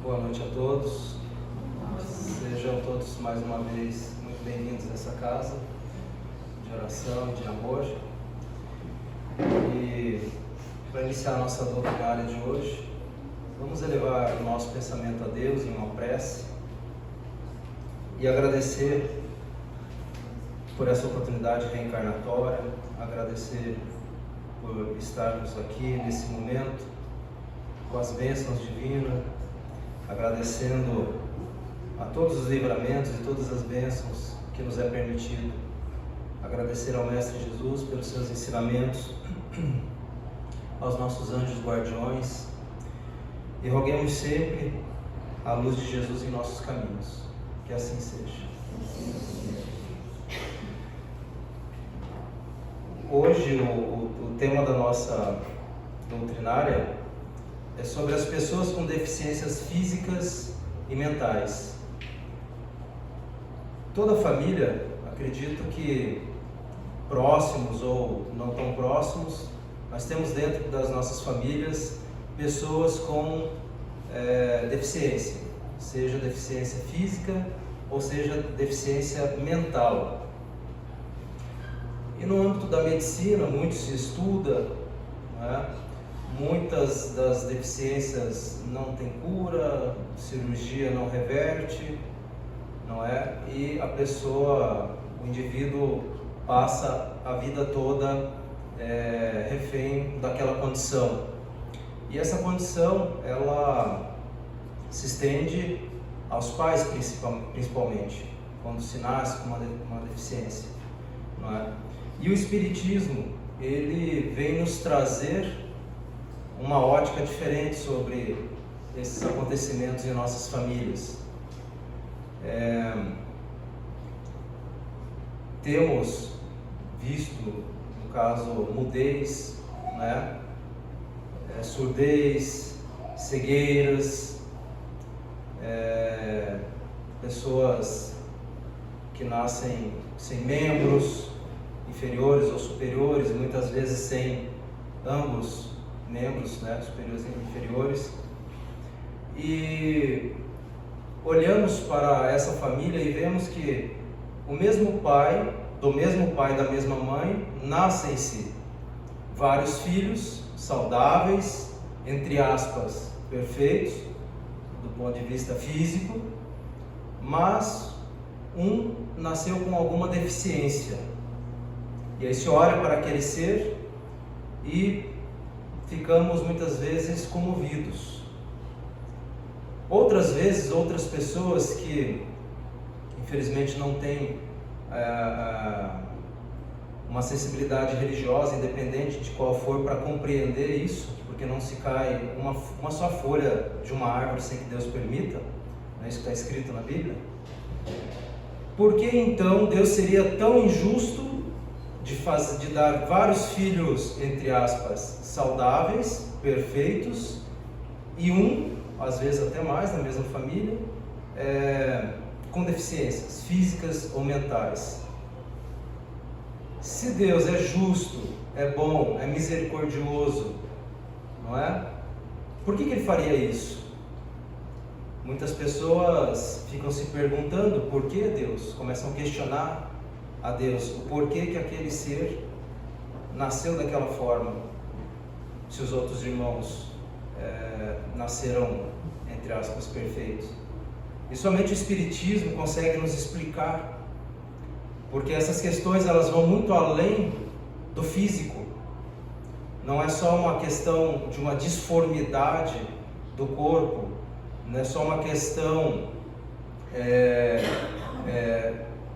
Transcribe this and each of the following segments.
Boa noite a todos. Sejam todos mais uma vez muito bem-vindos a essa casa de oração e de amor. E para iniciar a nossa doutrinária de hoje, vamos elevar o nosso pensamento a Deus em uma prece e agradecer por essa oportunidade reencarnatória, agradecer por estarmos aqui nesse momento com as bênçãos divinas, agradecendo a todos os livramentos e todas as bênçãos que nos é permitido. Agradecer ao Mestre Jesus pelos seus ensinamentos, aos nossos anjos guardiões, e roguemos sempre a luz de Jesus em nossos caminhos. Que assim seja. Hoje o tema da nossa doutrinária é sobre as pessoas com deficiências físicas e mentais. Toda família, acredito que próximos ou não tão próximos, nós temos dentro das nossas famílias pessoas com deficiência, seja deficiência física ou seja deficiência mental. E no âmbito da medicina, muito se estuda, né? Muitas das deficiências não têm cura, cirurgia não reverte, não é? E a pessoa, o indivíduo passa a vida toda refém daquela condição. E essa condição, ela se estende aos pais principalmente, quando se nasce com uma deficiência, não é? E o Espiritismo, ele vem nos trazer uma ótica diferente sobre esses acontecimentos em nossas famílias. Temos visto, no caso, mudez, né? Surdez, cegueiras, pessoas que nascem sem membros inferiores ou superiores, muitas vezes sem ambos membros, né, superiores e inferiores. E olhamos para essa família e vemos que o mesmo pai, do mesmo pai e da mesma mãe, nascem-se vários filhos saudáveis, entre aspas, perfeitos, do ponto de vista físico, mas um nasceu com alguma deficiência. E aí se olha para aquele ser e ficamos muitas vezes comovidos. Outras vezes, outras pessoas que infelizmente não têm uma sensibilidade religiosa, independente de qual for, para compreender isso, porque não se cai uma só folha de uma árvore sem que Deus permita, não é isso que está escrito na Bíblia? Por que então Deus seria tão injusto de dar vários filhos, entre aspas, saudáveis, perfeitos, e às vezes até mais, na mesma família, com deficiências físicas ou mentais? Se Deus é justo, é bom, é misericordioso, não é? Por que Ele faria isso? Muitas pessoas ficam se perguntando por que Deus, começam a questionar a Deus o porquê que aquele ser nasceu daquela forma, se os outros irmãos nasceram, entre aspas, perfeitos. E somente o Espiritismo consegue nos explicar, porque essas questões elas vão muito além do físico. Não é só uma questão de uma disformidade do corpo, não é só uma questão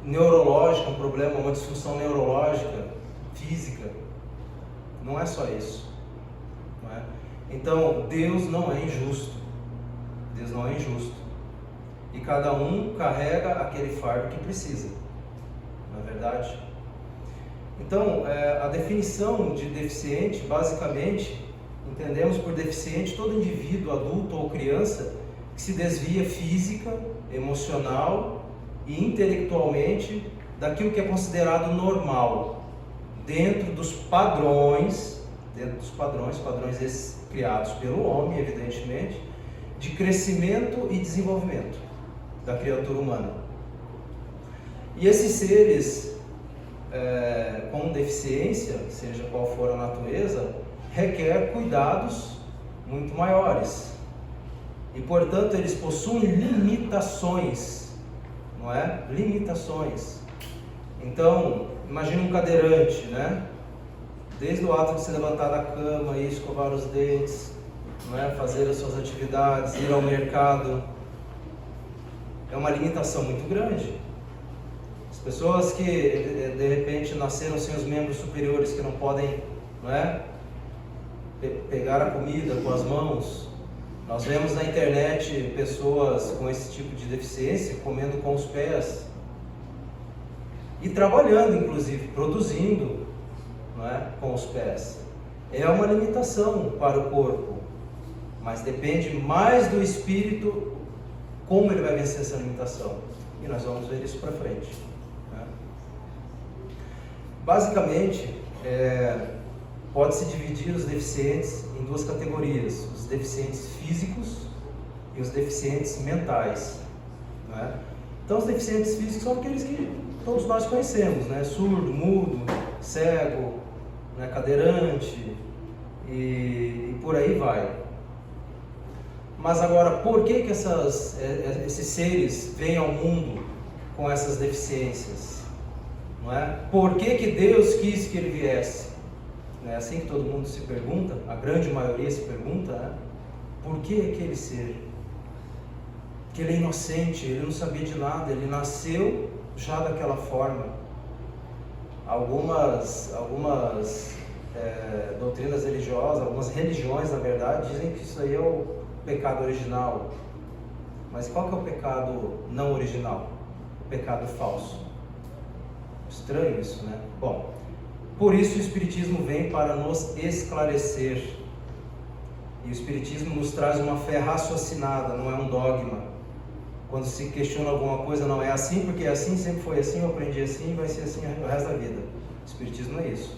neurológica, um problema, uma disfunção neurológica, física. Não é só isso, não é? Então, Deus não é injusto. Deus não é injusto. E cada um carrega aquele fardo que precisa, não é verdade? Então, a definição de deficiente, basicamente, entendemos por deficiente todo indivíduo, adulto ou criança, que se desvia física, emocional e intelectualmente daquilo que é considerado normal, dentro dos padrões esses criados pelo homem, evidentemente, de crescimento e desenvolvimento da criatura humana. E esses seres com deficiência, seja qual for a natureza, requer cuidados muito maiores. E, portanto, eles possuem limitações, não é? Limitações. Então, imagine um cadeirante, né? Desde o ato de se levantar da cama e escovar os dentes, não é? Fazer as suas atividades, ir ao mercado, é uma limitação muito grande. As pessoas que, de repente, nasceram sem os membros superiores, que não podem, não é? Pegar a comida com as mãos. Nós vemos na internet pessoas com esse tipo de deficiência comendo com os pés e trabalhando, inclusive, produzindo, não é? Com os pés. É uma limitação para o corpo, mas depende mais do espírito como ele vai vencer essa limitação. E nós vamos ver isso para frente, né? Basicamente, pode-se dividir os deficientes em duas categorias: os deficientes físicos e os deficientes mentais, né? Então, os deficientes físicos são aqueles que todos nós conhecemos, né? Surdo, mudo, cego, né? Cadeirante e por aí vai. Mas agora, por que esses seres vêm ao mundo com essas deficiências? Não é? Por que Deus quis que ele viesse? É assim que todo mundo se pergunta, a grande maioria se pergunta, né? Por que aquele ser? Que ele é inocente, ele não sabia de nada, ele nasceu já daquela forma. Algumas doutrinas religiosas, algumas religiões, na verdade, dizem que isso aí é o pecado original. Mas qual que é o pecado não original? O pecado falso. Estranho isso, né? Bom, por isso o Espiritismo vem para nos esclarecer. E o Espiritismo nos traz uma fé raciocinada, não é um dogma. Quando se questiona alguma coisa, não é assim, porque é assim, sempre foi assim, eu aprendi assim e vai ser assim o resto da vida. O Espiritismo é isso.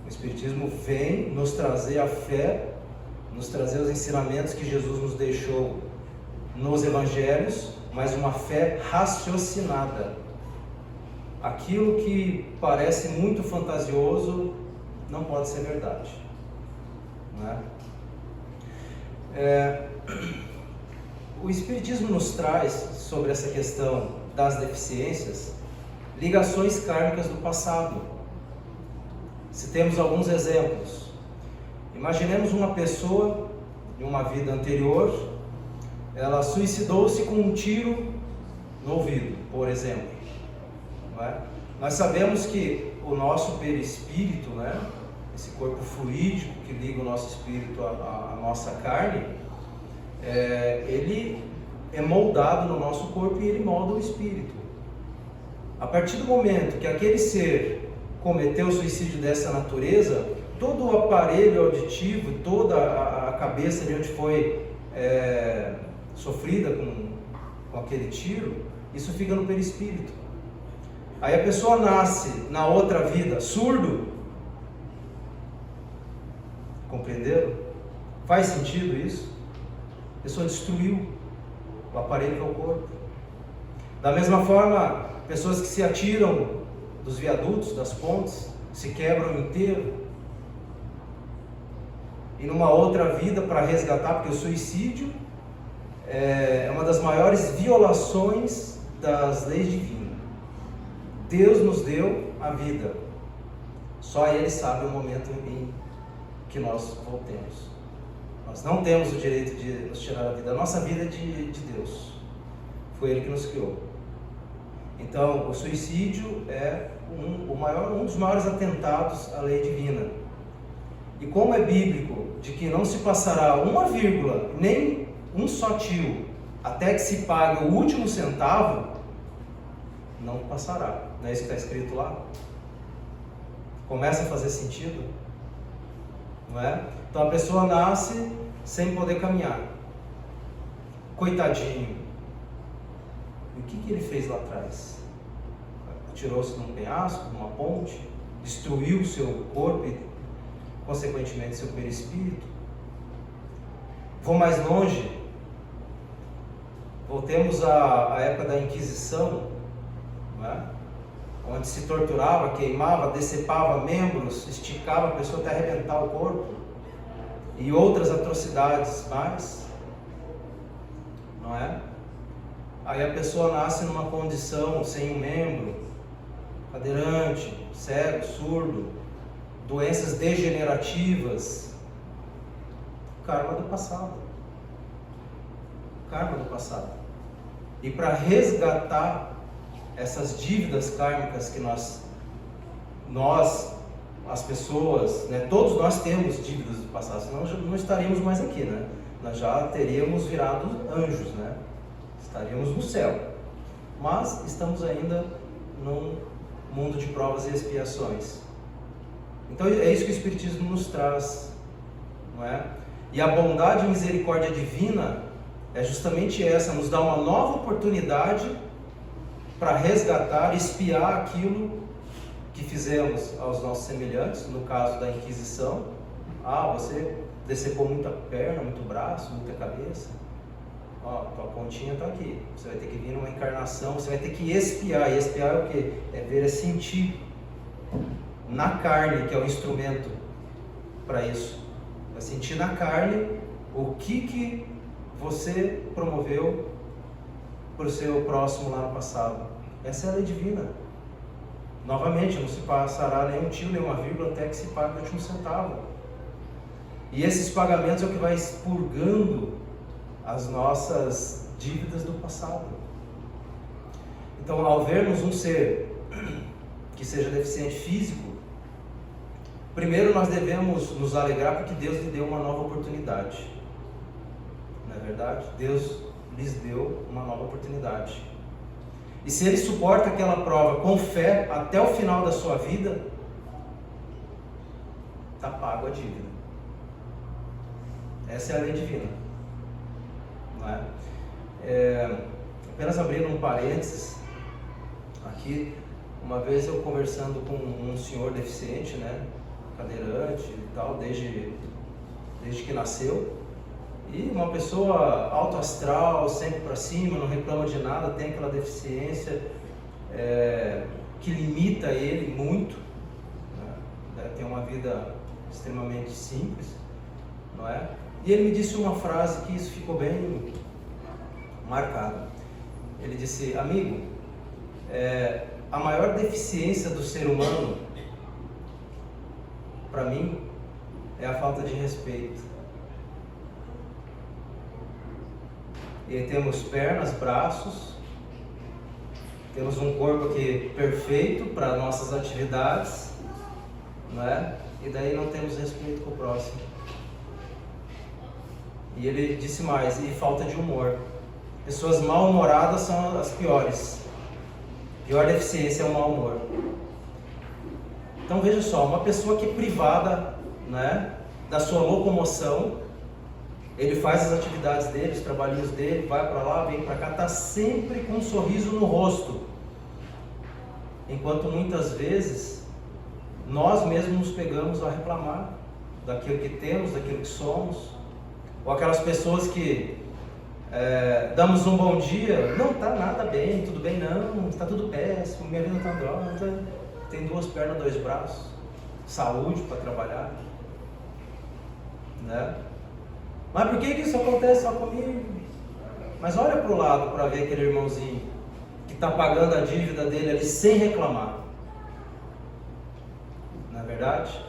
O Espiritismo vem nos trazer a fé, nos trazer os ensinamentos que Jesus nos deixou nos Evangelhos, mas uma fé raciocinada. Aquilo que parece muito fantasioso não pode ser verdade, né? O Espiritismo nos traz, sobre essa questão das deficiências, ligações kármicas do passado. Se temos alguns exemplos, imaginemos uma pessoa em uma vida anterior, ela suicidou-se com um tiro no ouvido, por exemplo. Não é? Nós sabemos que o nosso perispírito, né, esse corpo fluídico que liga o nosso espírito à nossa carne, ele é moldado no nosso corpo e ele molda o espírito. A partir do momento que aquele ser cometeu suicídio dessa natureza, todo o aparelho auditivo, toda a cabeça de onde foi sofrida com aquele tiro, isso fica no perispírito. Aí a pessoa nasce na outra vida surdo. Compreenderam? Faz sentido isso? A pessoa destruiu o aparelho que é o corpo. Da mesma forma, pessoas que se atiram dos viadutos, das pontes, se quebram inteiro. E numa outra vida, para resgatar, porque o suicídio é uma das maiores violações das leis divinas. Deus nos deu a vida. Só Ele sabe o momento em que nós voltemos. Nós não temos o direito de nos tirar a vida. A nossa vida é de Deus. Foi Ele que nos criou. Então, o suicídio é um dos maiores atentados à lei divina. E como é bíblico de que não se passará uma vírgula, nem um só tio, até que se pague o último centavo, não passará. Não é isso que está escrito lá? Começa a fazer sentido? Não é? Então a pessoa nasce sem poder caminhar. Coitadinho. E o que ele fez lá atrás? Atirou-se num penhasco, numa ponte, destruiu o seu corpo e, consequentemente, seu perispírito. Vou mais longe. Voltemos à época da Inquisição, né? Onde se torturava, queimava, decepava membros, esticava a pessoa até arrebentar o corpo, e outras atrocidades mais, não é? Aí a pessoa nasce numa condição sem um membro, cadeirante, cego, surdo, doenças degenerativas, karma do passado. Karma do passado. E para resgatar essas dívidas kármicas que nós, as pessoas, né, todos nós temos dívidas do passado, senão não estaríamos mais aqui, né? Nós já teríamos virado anjos, né? Estaríamos no céu. Mas estamos ainda num mundo de provas e expiações. Então é isso que o Espiritismo nos traz, não é? E a bondade e misericórdia divina é justamente essa, nos dá uma nova oportunidade para resgatar, expiar aquilo que fizemos aos nossos semelhantes, no caso da Inquisição. Você decepou muita perna, muito braço, muita cabeça. Tua continha está aqui. Você vai ter que vir numa encarnação, você vai ter que expiar. E expiar é o quê? É ver, é sentir na carne, que é o instrumento para isso. É sentir na carne o que você promoveu para o seu próximo lá no passado. Essa é a lei divina. Novamente, não se passará nenhum tio, nenhuma vírgula, até que se pague o último centavo. E esses pagamentos é o que vai expurgando as nossas dívidas do passado. Então, ao vermos um ser que seja deficiente físico, primeiro nós devemos nos alegrar porque Deus lhe deu uma nova oportunidade. Não é verdade? Deus lhes deu uma nova oportunidade. E se ele suporta aquela prova com fé até o final da sua vida, está pago a dívida. Essa é a lei divina. Não é? Apenas abrindo um parênteses aqui, uma vez eu conversando com um senhor deficiente, né, cadeirante e tal, desde que nasceu, e uma pessoa alto astral, sempre para cima, não reclama de nada, tem aquela deficiência que limita ele muito, né? Tem uma vida extremamente simples, não é? E ele me disse uma frase que isso ficou bem marcado. Ele disse: amigo, a maior deficiência do ser humano, para mim, é a falta de respeito. E temos pernas, braços, temos um corpo aqui perfeito para nossas atividades, não é? E daí não temos respeito com o próximo. E ele disse mais: e falta de humor. Pessoas mal-humoradas são as piores. A pior deficiência é o mau humor. Então veja só, uma pessoa que é privada, né, da sua locomoção, ele faz as atividades dele, os trabalhinhos dele, vai para lá, vem para cá, está sempre com um sorriso no rosto. Enquanto muitas vezes nós mesmos nos pegamos a reclamar daquilo que temos, daquilo que somos. Ou aquelas pessoas que damos um bom dia, não está nada bem, tudo bem não, está tudo péssimo, minha vida está droga, tem 2 pernas, 2 braços, saúde para trabalhar, né? Mas por que isso acontece só comigo? Mas olha para o lado para ver aquele irmãozinho que está pagando a dívida dele ali sem reclamar. Não é verdade?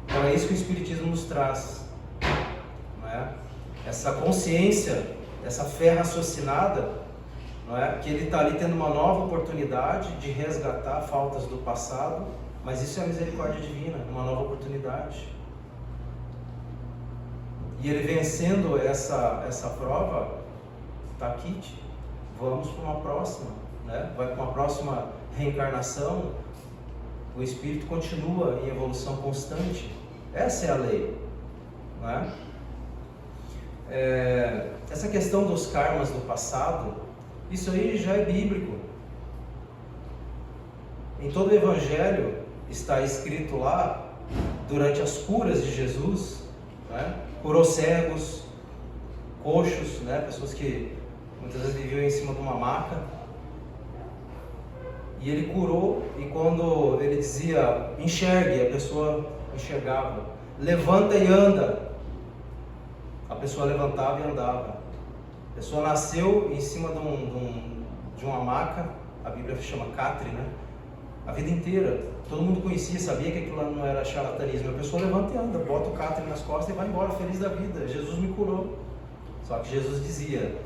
Então é isso que o Espiritismo nos traz, não é? Essa consciência, essa fé raciocinada, não é? Que ele está ali tendo uma nova oportunidade de resgatar faltas do passado, mas isso é a misericórdia divina, uma nova oportunidade. E ele vencendo essa prova, está quite, vamos para uma próxima, né? Vai para uma próxima reencarnação, o espírito continua em evolução constante. Essa é a lei, não é? Essa questão dos karmas do passado, isso aí já é bíblico. Em todo o Evangelho está escrito lá, durante as curas de Jesus, né? Curou cegos, coxos, né? Pessoas que muitas vezes viviam em cima de uma maca. E ele curou, e quando ele dizia, enxergue, a pessoa enxergava. Levanta e anda. A pessoa levantava e andava. A pessoa nasceu em cima de uma maca, a Bíblia chama catre, né? A vida inteira. Todo mundo conhecia, sabia que aquilo não era charlatanismo. A pessoa levanta e anda, bota o catre nas costas e vai embora, feliz da vida. Jesus me curou. Só que Jesus dizia,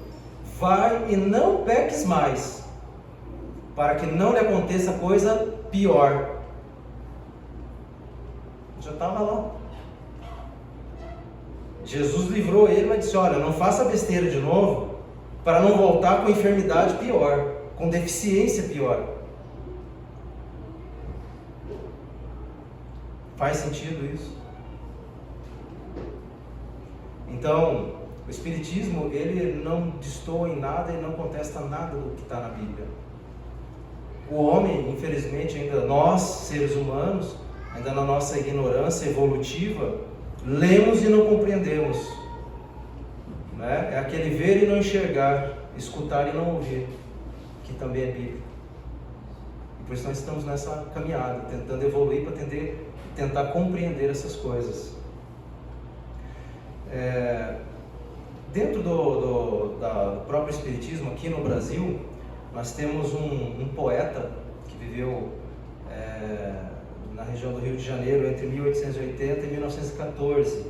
vai e não peques mais, para que não lhe aconteça coisa pior. Já estava lá. Jesus livrou ele, mas disse, olha, não faça besteira de novo, para não voltar com enfermidade pior, com deficiência pior. Faz sentido isso? Então, o Espiritismo, ele não destoa em nada e não contesta nada do que está na Bíblia. O homem, infelizmente, ainda nós, seres humanos, ainda na nossa ignorância evolutiva, lemos e não compreendemos, né? É aquele ver e não enxergar, escutar e não ouvir, que também é Bíblia. E por isso nós estamos nessa caminhada, tentando evoluir para tentar compreender essas coisas. Dentro do próprio Espiritismo, aqui no Brasil, nós temos um poeta que viveu na região do Rio de Janeiro entre 1880 e 1914,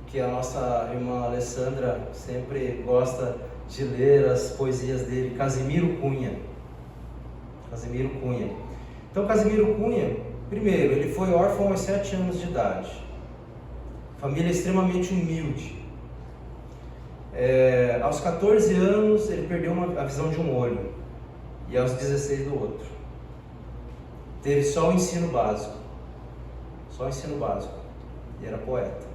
que a nossa irmã Alessandra sempre gosta de ler as poesias dele, Casimiro Cunha. Casimiro Cunha. Então, Casimiro Cunha, primeiro, ele foi órfão aos 7 anos de idade, família extremamente humilde. Aos 14 anos ele perdeu a visão de um olho e aos 16 do outro. Teve só o ensino básico, e era poeta.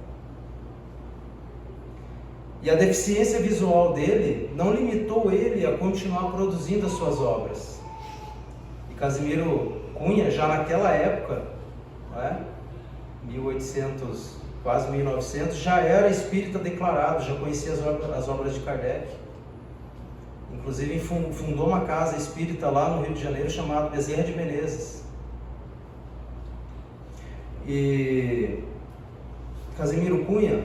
E a deficiência visual dele não limitou ele a continuar produzindo as suas obras. E Casimiro Cunha, já naquela época, né, 1800, quase 1900, já era espírita declarado, já conhecia as obras de Kardec. Inclusive fundou uma casa espírita lá no Rio de Janeiro chamada Bezerra de Menezes. E Casimiro Cunha,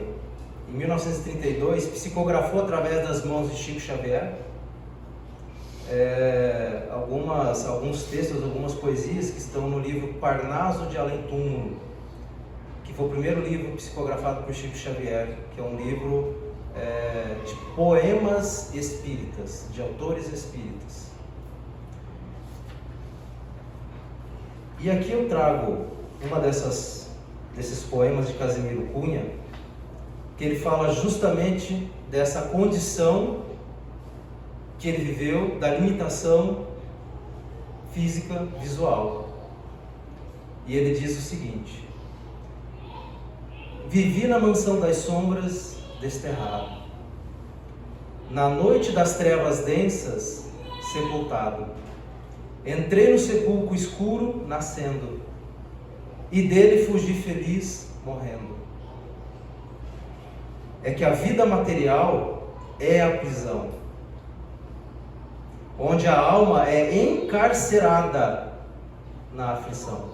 em 1932, psicografou através das mãos de Chico Xavier alguns textos, algumas poesias que estão no livro Parnaso de Além Túmulo, que foi o primeiro livro psicografado por Chico Xavier, que é um livro de poemas espíritas, de autores espíritas. E aqui eu trago uma desses poemas de Casimiro Cunha, que ele fala justamente dessa condição que ele viveu, da limitação física visual. E ele diz o seguinte: vivi na mansão das sombras, desterrado, na noite das trevas densas, sepultado. Entrei no sepulcro escuro, nascendo, e dele fugi feliz, morrendo. É que a vida material é a prisão, onde a alma é encarcerada na aflição.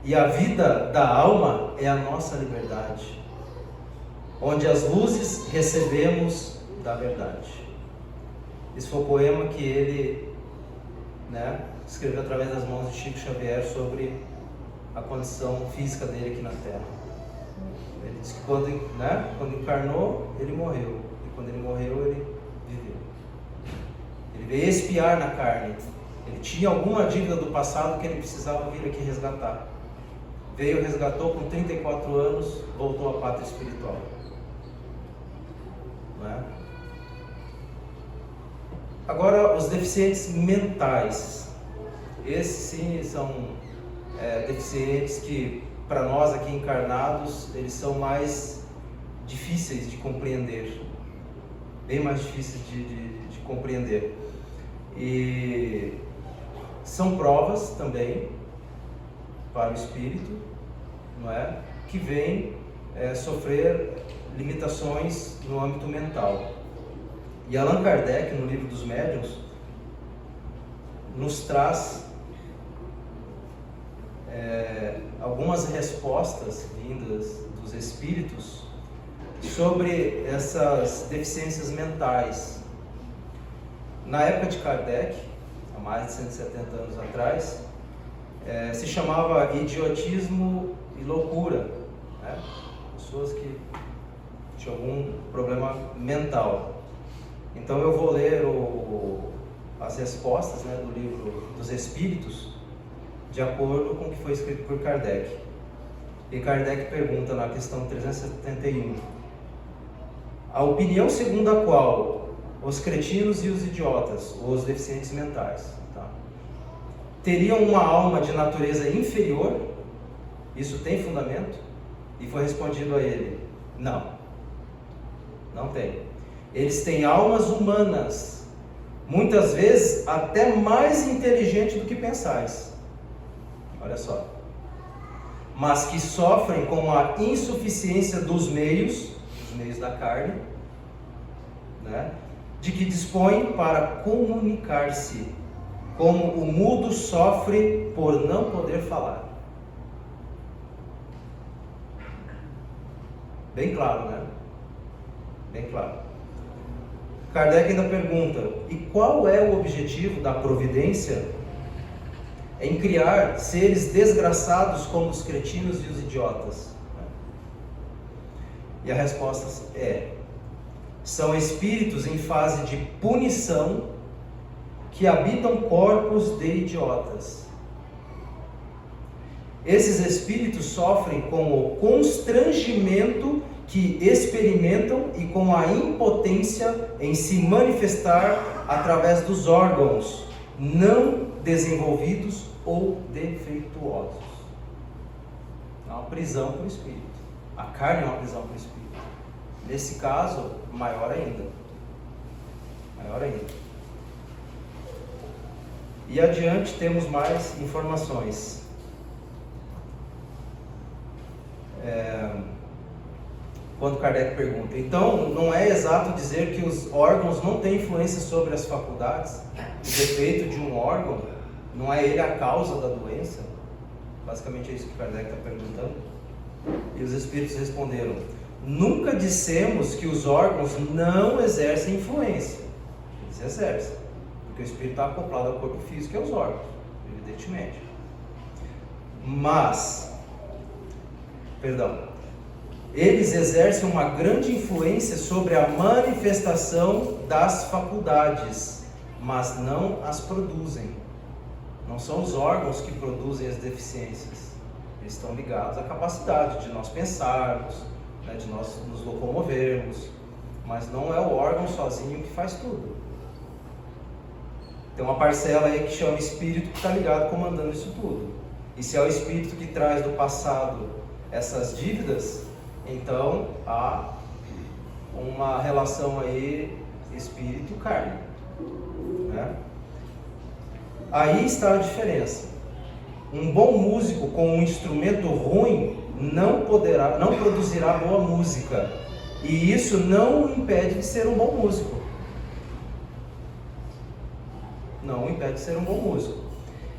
E a vida da alma é a nossa liberdade, onde as luzes recebemos da verdade. Esse foi o poema que ele, escreveu através das mãos de Chico Xavier sobre a condição física dele aqui na Terra. Ele disse que quando encarnou, ele morreu. E quando ele morreu, ele viveu. Ele veio expiar na carne. Ele tinha alguma dívida do passado que ele precisava vir aqui resgatar. Veio, resgatou com 34 anos, voltou à pátria espiritual. Agora, os deficientes mentais. Esses sim são deficientes que, para nós aqui encarnados, eles são mais difíceis de compreender. Bem mais difíceis de compreender. E são provas também para o espírito, que vem sofrer limitações no âmbito mental. E Allan Kardec, no livro dos Médiuns, nos traz algumas respostas vindas dos espíritos sobre essas deficiências mentais. Na época de Kardec, há mais de 170 anos atrás, se chamava idiotismo e loucura, né? Pessoas que tinham algum problema mental. Então eu vou ler as respostas, né, do livro dos Espíritos, de acordo com o que foi escrito por Kardec. E Kardec pergunta na questão 371, a opinião segundo a qual os cretinos e os idiotas, ou os deficientes mentais, teriam uma alma de natureza inferior? Isso tem fundamento? E foi respondido a ele, não, não tem. Eles têm almas humanas, muitas vezes até mais inteligentes do que pensais. Olha só. Mas que sofrem com a insuficiência dos meios da carne, né, de que dispõem para comunicar-se, como o mudo sofre por não poder falar. Bem claro, né? Bem claro. Kardec ainda pergunta, e qual é o objetivo da providência em criar seres desgraçados como os cretinos e os idiotas? E a resposta são espíritos em fase de punição que habitam corpos de idiotas. Esses espíritos sofrem com o constrangimento que experimentam e com a impotência em se manifestar através dos órgãos não desenvolvidos ou defeituosos. É uma prisão para o espírito. A carne é uma prisão para o espírito. Nesse caso, maior ainda. Maior ainda. E adiante temos mais informações. Quando Kardec pergunta, então não é exato dizer que os órgãos não têm influência sobre as faculdades? O defeito de um órgão não é ele a causa da doença? Basicamente é isso que Kardec está perguntando. E os espíritos responderam, nunca dissemos que os órgãos não exercem influência. Eles exercem, porque o espírito está acoplado ao corpo físico e aos órgãos, evidentemente. Eles exercem uma grande influência sobre a manifestação das faculdades, mas não as produzem. Não são os órgãos que produzem as deficiências. Eles estão ligados à capacidade de nós pensarmos, né, de nós nos locomovermos, mas não é o órgão sozinho que faz tudo. Tem uma parcela aí que chama espírito que está ligado comandando isso tudo. E se é o espírito que traz do passado essas dívidas, então há uma relação aí espírito-carne, né? Aí está a diferença. Um bom músico com um instrumento ruim não produzirá boa música, e isso não o impede de ser um bom músico. Não o impede de ser um bom músico.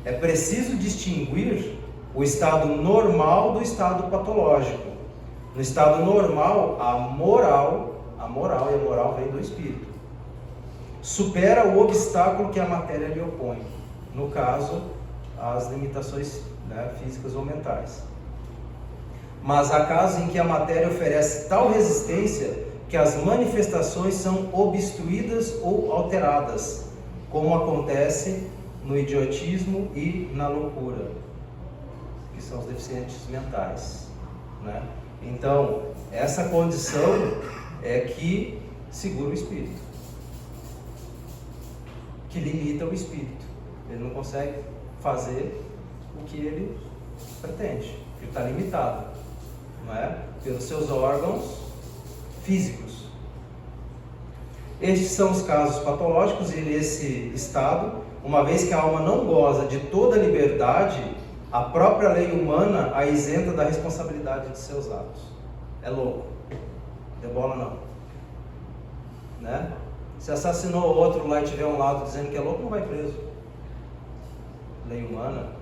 É preciso distinguir o estado normal do estado patológico. No estado normal, a moral vem do espírito, supera o obstáculo que a matéria lhe opõe. No caso, as limitações, né, físicas ou mentais. Mas há casos em que a matéria oferece tal resistência que as manifestações são obstruídas ou alteradas, como acontece no idiotismo e na loucura, que são os deficientes mentais, né? Então, essa condição é que segura o espírito, que limita o espírito. Ele não consegue fazer o que ele pretende, ele está limitado, não é? Pelos seus órgãos físicos. Estes são os casos patológicos, e nesse estado, uma vez que a alma não goza de toda a liberdade, a própria lei humana a isenta da responsabilidade de seus atos. é louco. Deu bola não. Né? Se assassinou outro lá e tiver um lado dizendo que é louco, não vai preso. Lei humana,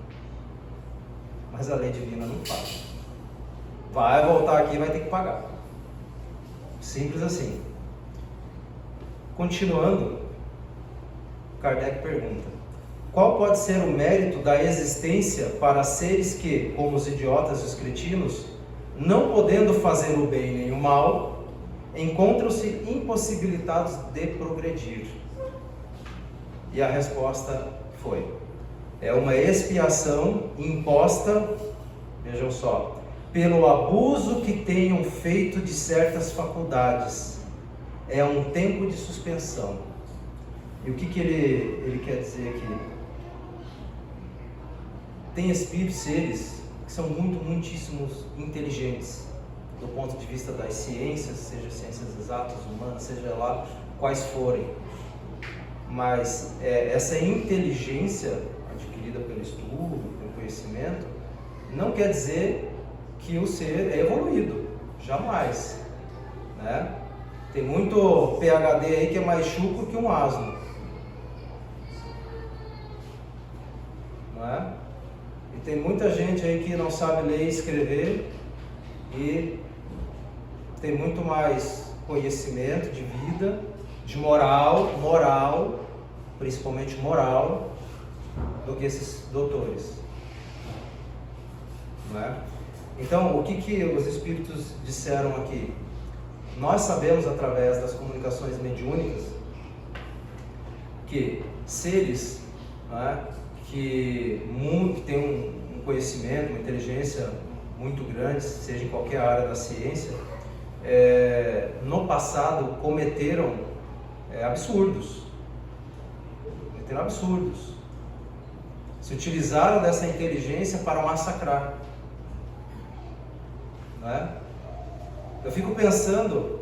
mas a lei divina não paga. Vai voltar aqui e vai ter que pagar. Simples assim. Continuando, Kardec pergunta: qual pode ser o mérito da existência para seres que, como os idiotas e os cretinos, não podendo fazer o bem nem o mal, encontram-se impossibilitados de progredir? E a resposta foi: é uma expiação imposta, vejam só, pelo abuso que tenham feito de certas faculdades. É um tempo de suspensão. E o que ele quer dizer aqui? Tem espíritos, seres, que são muitíssimos inteligentes, do ponto de vista das ciências, seja ciências exatas, humanas, seja lá quais forem. Mas essa inteligência adquirida pelo estudo, pelo conhecimento, não quer dizer que o ser é evoluído, jamais, né? Tem muito PhD aí que é mais chucro que um asno, não é? E tem muita gente aí que não sabe ler e escrever e tem muito mais conhecimento de vida, de moral, principalmente moral, do que esses doutores, não é? Então, o que os espíritos disseram aqui? Nós sabemos, através das comunicações mediúnicas, que seres, né, que têm um conhecimento, uma inteligência muito grande, seja em qualquer área da ciência, no passado cometeram absurdos. Se utilizaram dessa inteligência para massacrar. Né? Eu fico pensando,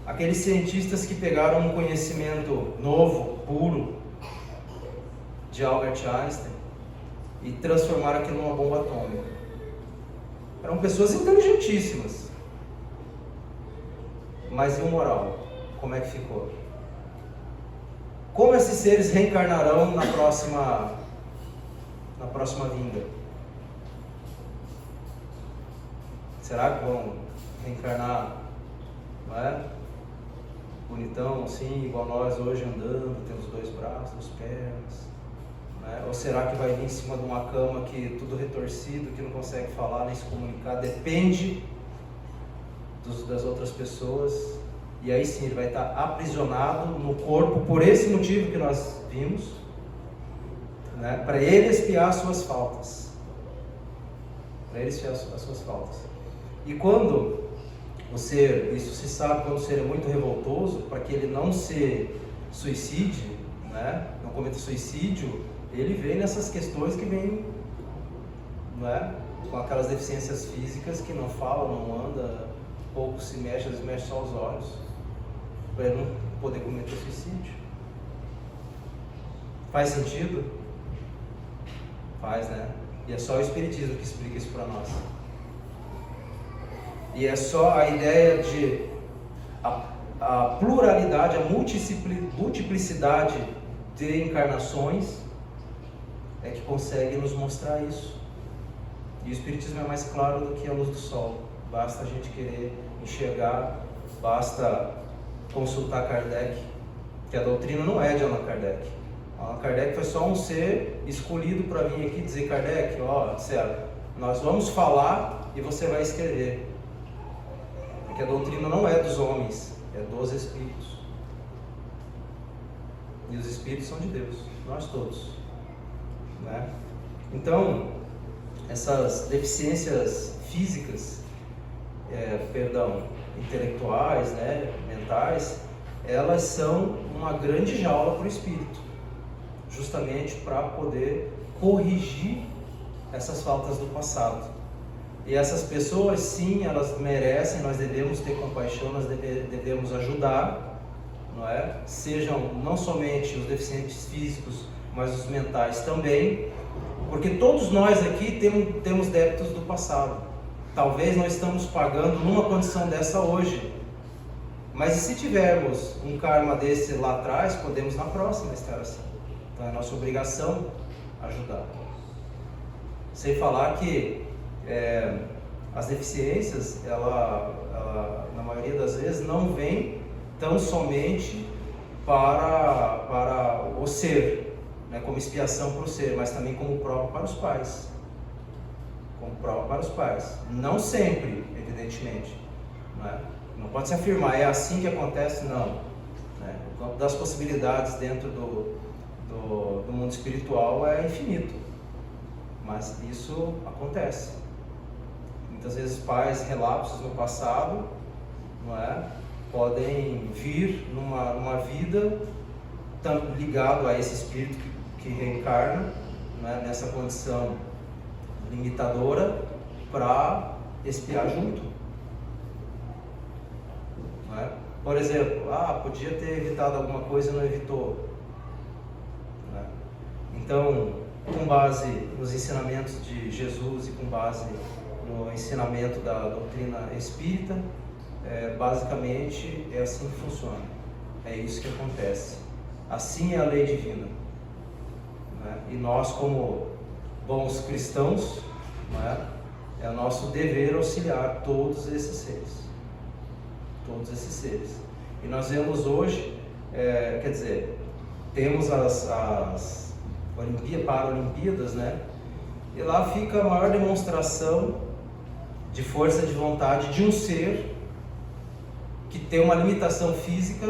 aqueles cientistas que pegaram um conhecimento novo, puro, de Albert Einstein e transformaram aquilo numa bomba atômica. Eram pessoas inteligentíssimas. Mas e o moral? Como é que ficou? Como esses seres reencarnarão na próxima vinda? Será que vão reencarnar, não é? Bonitão, assim, igual nós hoje andando, temos 2 braços, 2 pernas, né? Ou será que vai vir em cima de uma cama que tudo retorcido, que não consegue falar nem se comunicar, depende das outras pessoas, e aí sim ele vai estar aprisionado no corpo por esse motivo que nós vimos, né? Para ele expiar as suas faltas. E quando o ser, isso se sabe, quando o ser é muito revoltoso, para que ele não se suicide, né? Não cometa suicídio, ele vem nessas questões que vem, né? Com aquelas deficiências físicas que não fala, não anda, pouco se mexe, às vezes mexe só os olhos, para ele não poder cometer suicídio. Faz sentido? Faz, né? E é só o Espiritismo que explica isso para nós. E é só a ideia de a pluralidade, a multiplicidade de encarnações é que consegue nos mostrar isso. E o Espiritismo é mais claro do que a luz do sol. Basta a gente querer enxergar, basta consultar Kardec, que a doutrina não é de Allan Kardec. Allan Kardec foi só um ser escolhido para vir aqui dizer: Kardec, ó, sério, nós vamos falar e você vai escrever. Porque a doutrina não é dos homens, é dos espíritos. E os espíritos são de Deus, nós todos, né? Então, essas deficiências físicas, intelectuais, né, mentais, elas são uma grande jaula para o espírito, justamente para poder corrigir essas faltas do passado. E essas pessoas, sim, elas merecem, nós devemos ter compaixão, nós devemos ajudar, não é? Sejam não somente os deficientes físicos, mas os mentais também, porque todos nós aqui temos débitos do passado. Talvez não estamos pagando numa condição dessa hoje, mas e se tivermos um karma desse lá atrás, podemos na próxima estar assim. Então é nossa obrigação ajudar. Sem falar que as deficiências, ela, na maioria das vezes, não vem tão somente para o ser, né, como expiação para o ser, mas também como prova para os pais. Como prova para os pais. Não sempre, evidentemente. Né? Não pode se afirmar, é assim que acontece, não. Né? O campo das possibilidades dentro do mundo espiritual é infinito. Mas isso acontece. Muitas vezes pais relapsos no passado, não é? Podem vir numa vida ligado a esse espírito que reencarna, né? Nessa condição limitadora para expiar junto. Não é? Por exemplo, podia ter evitado alguma coisa e não evitou. Não é? Então, com base nos ensinamentos de Jesus e com base no ensinamento da doutrina espírita, basicamente é assim que funciona. É isso que acontece. Assim é a lei divina. Né? E nós, como bons cristãos, né, é o nosso dever auxiliar todos esses seres. Todos esses seres. E nós vemos hoje, quer dizer, temos as Paralimpíadas, né? E lá fica a maior demonstração de força de vontade de um ser que tem uma limitação física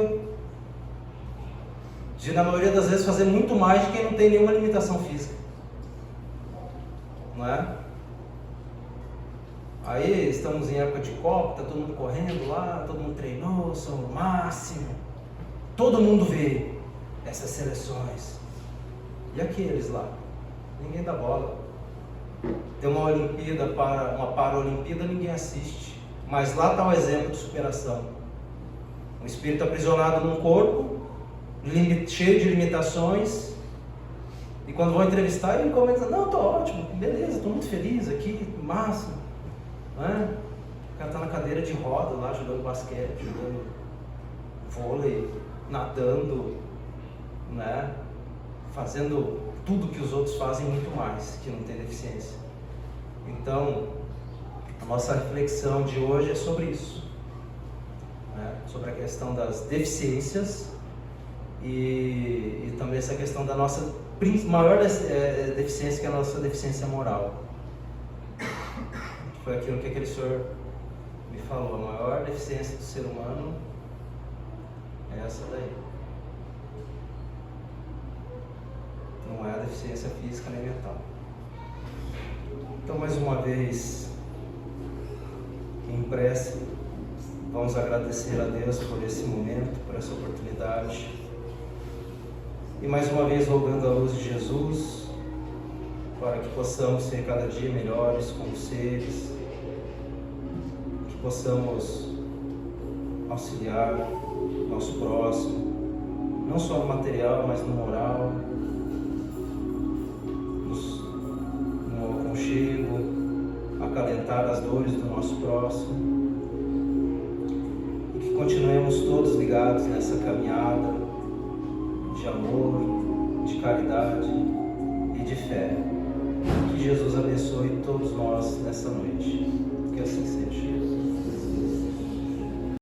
de, na maioria das vezes, fazer muito mais de quem não tem nenhuma limitação física. Não é? Aí estamos em época de Copa, tá todo mundo correndo lá, todo mundo treinou, são o máximo. Todo mundo vê essas seleções. E aqueles lá? Ninguém dá bola. Tem uma Olimpíada, uma Paralimpíada, ninguém assiste. Mas lá está o exemplo de superação. Um espírito aprisionado num corpo, cheio de limitações. E quando vão entrevistar, ele comenta: não, estou ótimo, beleza, estou muito feliz aqui, máximo. Não é? O cara está na cadeira de roda lá, jogando basquete, jogando vôlei, nadando, né? Fazendo tudo que os outros fazem, muito mais, que não tem deficiência. Então, a nossa reflexão de hoje é sobre isso, né? Sobre a questão das deficiências e também essa questão da nossa maior deficiência, que é a nossa deficiência moral. Foi aquilo que aquele senhor me falou: a maior deficiência do ser humano é essa daí. Não é a deficiência física nem mental. Então, mais uma vez, em prece, vamos agradecer a Deus por esse momento, por essa oportunidade. E mais uma vez rogando a luz de Jesus, para que possamos ser cada dia melhores como seres, que possamos auxiliar nosso próximo, não só no material, mas no moral, no aconchego, acalentar as dores do nosso próximo, e que continuemos todos ligados nessa caminhada de amor, de caridade e de fé. Que Jesus abençoe todos nós nessa noite. Que assim seja.